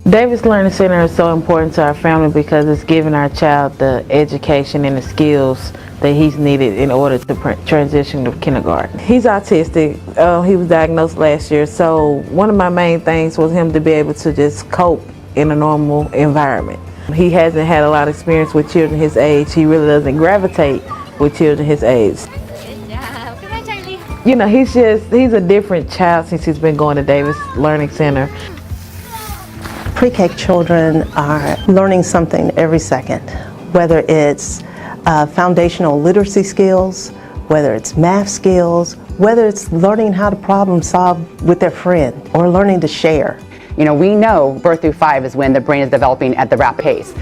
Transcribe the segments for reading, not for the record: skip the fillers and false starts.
Davis Learning Center is so important to our family because it's giving our child the education and the skills that he's needed in order to transition to kindergarten. He's autistic. He was diagnosed last year, so one of my main things was him to be able to just cope in a normal environment. He hasn't had a lot of experience with children his age. He really doesn't gravitate with children his age. Good job. Come on, Charlie. You know, he's a different child since he's been going to Davis Learning Center. Pre-K children are learning something every second, whether it's foundational literacy skills, whether it's math skills, whether it's learning how to problem solve with their friend or learning to share. You know, we know birth through 5 is when the brain is developing at the rapid pace.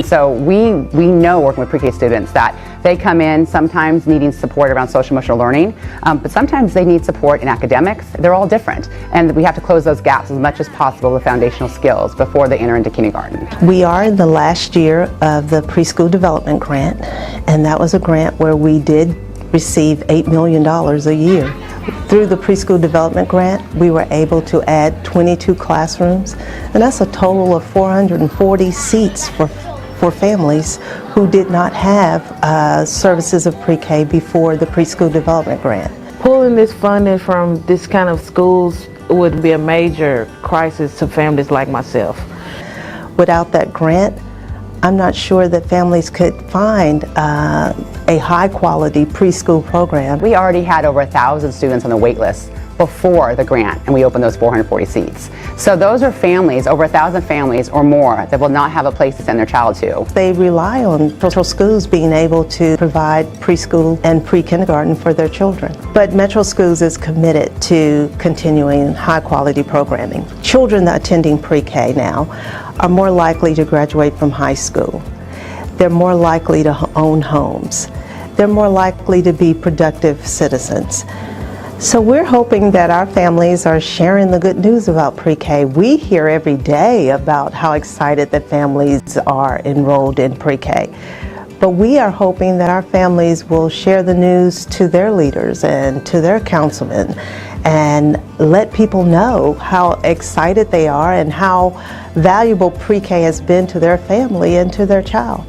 So we know working with pre-K students that they come in sometimes needing support around social emotional learning, but sometimes they need support in academics. They're all different, and we have to close those gaps as much as possible with foundational skills before they enter into kindergarten. We are in the last year of the preschool development grant, and that was a grant where we did receive $8 million a year. Through the preschool development grant, we were able to add 22 classrooms, and that's a total of 440 seats for families who did not have services of pre-K before the preschool development grant. Pulling this funding from this kind of schools would be a major crisis to families like myself. Without that grant, I'm not sure that families could find a high-quality preschool program. We already had over 1,000 students on the wait list before the grant, and we opened those 440 seats. So those are families, over 1,000 families or more, that will not have a place to send their child to. They rely on Metro Schools being able to provide preschool and pre-kindergarten for their children. But Metro Schools is committed to continuing high-quality programming. Children attending pre-K now are more likely to graduate from high school. They're more likely to own homes. They're more likely to be productive citizens. So we're hoping that our families are sharing the good news about pre-K. We hear every day about how excited that families are enrolled in pre-K. But we are hoping that our families will share the news to their leaders and to their councilmen and let people know how excited they are and how valuable pre-K has been to their family and to their child.